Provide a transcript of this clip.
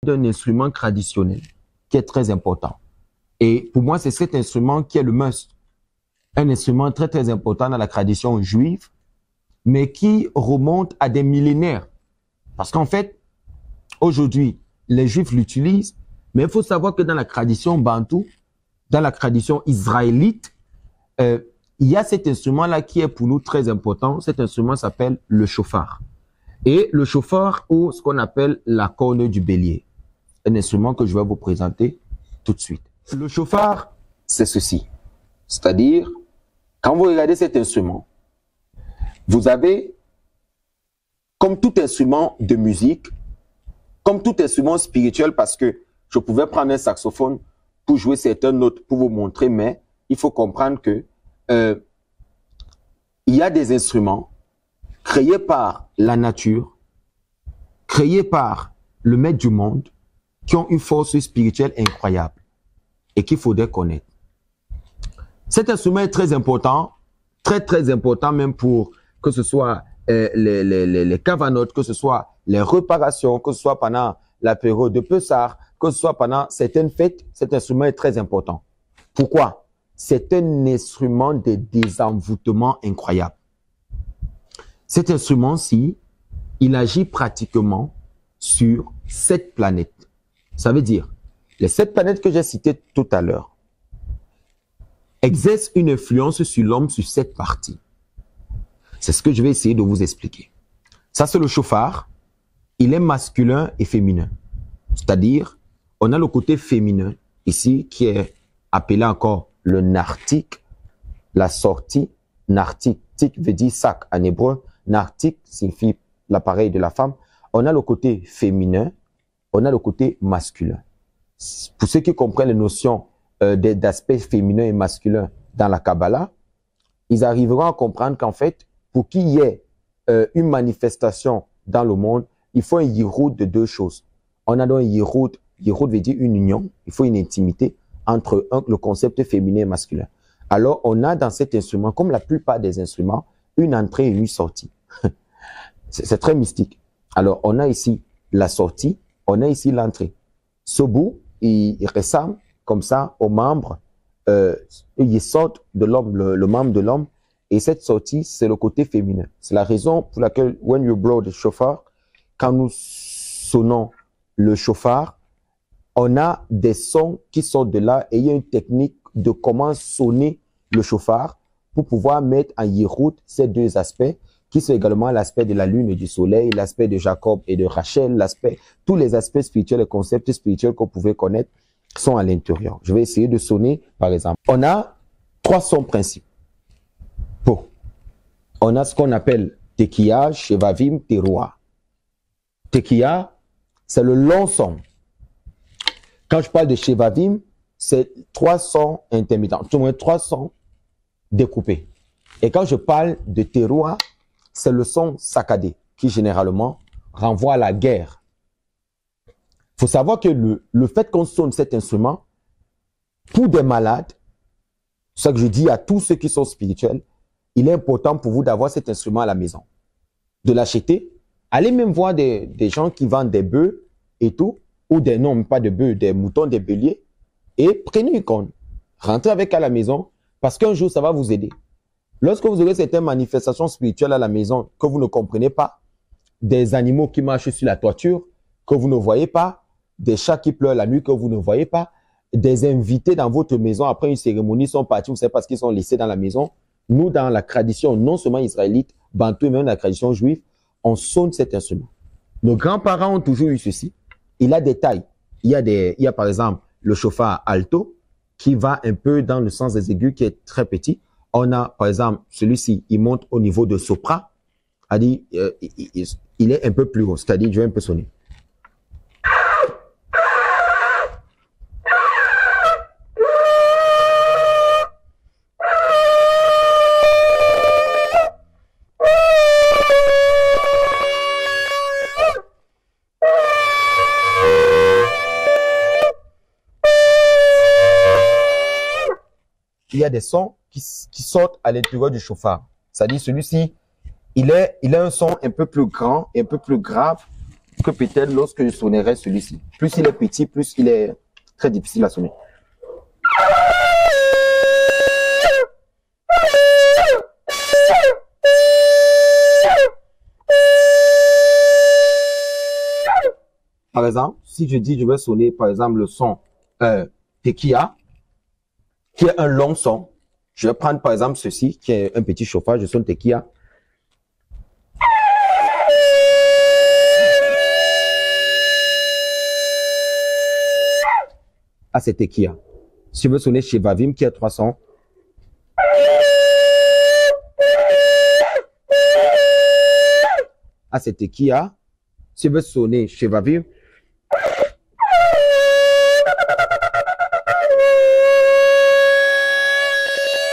d'un instrument traditionnel qui est très important. Et pour moi, c'est cet instrument qui est le must. Un instrument très, très important dans la tradition juive, mais qui remonte à des millénaires. Parce qu'en fait, aujourd'hui, les Juifs l'utilisent, mais il faut savoir que dans la tradition bantou, dans la tradition israélite, il y a cet instrument-là qui est pour nous très important. Cet instrument s'appelle le shofar. Et le shofar, ou ce qu'on appelle la corne du bélier. Un instrument que je vais vous présenter tout de suite. Le shofar, c'est ceci. C'est-à-dire, quand vous regardez cet instrument, vous avez, comme tout instrument de musique, comme tout instrument spirituel, parce que je pouvais prendre un saxophone pour jouer certaines notes, pour vous montrer, mais il faut comprendre que il y a des instruments créés par la nature, créés par le maître du monde, qui ont une force spirituelle incroyable et qu'il faudrait connaître. Cet instrument est très important, très très important même pour que ce soit les cavanotes, que ce soit les réparations, que ce soit pendant la période de Pessah, que ce soit pendant certaines fêtes, cet instrument est très important. Pourquoi? C'est un instrument de désenvoûtement incroyable. Cet instrument-ci, il agit pratiquement sur 7 planètes. Ça veut dire, les 7 planètes que j'ai citées tout à l'heure exercent une influence sur l'homme sur 7 parties. C'est ce que je vais essayer de vous expliquer. Ça, c'est le shofar. Il est masculin et féminin. C'est-à-dire, on a le côté féminin ici qui est appelé encore le nartik, la sortie. Nartik, tik veut dire sac en hébreu. Nartik signifie l'appareil de la femme. On a le côté féminin, on a le côté masculin. Pour ceux qui comprennent les notions d'aspect féminin et masculin dans la Kabbalah, ils arriveront à comprendre qu'en fait, pour qu'il y ait une manifestation dans le monde, il faut un yiroud de 2 choses. On a donc un yiroud veut dire une union, il faut une intimité entre le concept féminin et masculin. Alors, on a dans cet instrument, comme la plupart des instruments, une entrée et une sortie. C'est très mystique. Alors, on a ici la sortie, on a ici l'entrée. Ce bout, il ressemble comme ça aux membres, il sort de l'homme, le membre de l'homme, et cette sortie, c'est le côté féminin. C'est la raison pour laquelle, when you blow the shofar, quand nous sonnons le shofar, on a des sons qui sortent de là, et il y a une technique de comment sonner le shofar pour pouvoir mettre en yirout ces 2 aspects, qui sont également l'aspect de la lune et du soleil, l'aspect de Jacob et de Rachel, tous les aspects spirituels et concepts spirituels qu'on pouvait connaître sont à l'intérieur. Je vais essayer de sonner, par exemple. On a 3 sons principaux. On a ce qu'on appelle Tekiya, Shevavim, Teroua. Tekiya, c'est le long son. Quand je parle de Shevavim, c'est 3 sons intermittents, tout au moins 3 sons découpés. Et quand je parle de Teroua, c'est le son saccadé qui généralement renvoie à la guerre. Il faut savoir que le fait qu'on sonne cet instrument, pour des malades, c'est ce que je dis à tous ceux qui sont spirituels, il est important pour vous d'avoir cet instrument à la maison. De l'acheter, allez même voir des gens qui vendent des bœufs et tout, ou non, pas de bœufs, des moutons, des béliers, et prenez une corne, rentrez avec à la maison, parce qu'un jour, ça va vous aider. Lorsque vous aurez certaines manifestations spirituelles à la maison que vous ne comprenez pas, des animaux qui marchent sur la toiture que vous ne voyez pas, des chats qui pleurent la nuit que vous ne voyez pas, des invités dans votre maison après une cérémonie sont partis, vous savez parce qu'ils sont laissés dans la maison. Nous, dans la tradition non seulement israélite, bantou et même la tradition juive, on sonne cet instrument. Nos grands-parents ont toujours eu ceci. Il a des tailles. Il y a par exemple le shofar alto qui va un peu dans le sens des aigus qui est très petit. On a, par exemple, celui-ci, il monte au niveau de sopra. Il est un peu plus haut, c'est-à-dire, je vais un peu sonner. Il y a des sons qui sortent à l'intérieur du shofar. C'est-à-dire celui-ci, il a un son un peu plus grand et un peu plus grave que peut-être lorsque je sonnerai celui-ci. Plus il est petit, plus il est très difficile à sonner. Par exemple, si je dis je vais sonner par exemple le son tequila, qui est un long son, je vais prendre par exemple ceci, qui est un petit chauffage, je sonne tequila. Ah, c'est tequila. Si je veux sonner chez Vavim, qui a 300. Ah, c'est tequila. Si je veux sonner chez Vavim,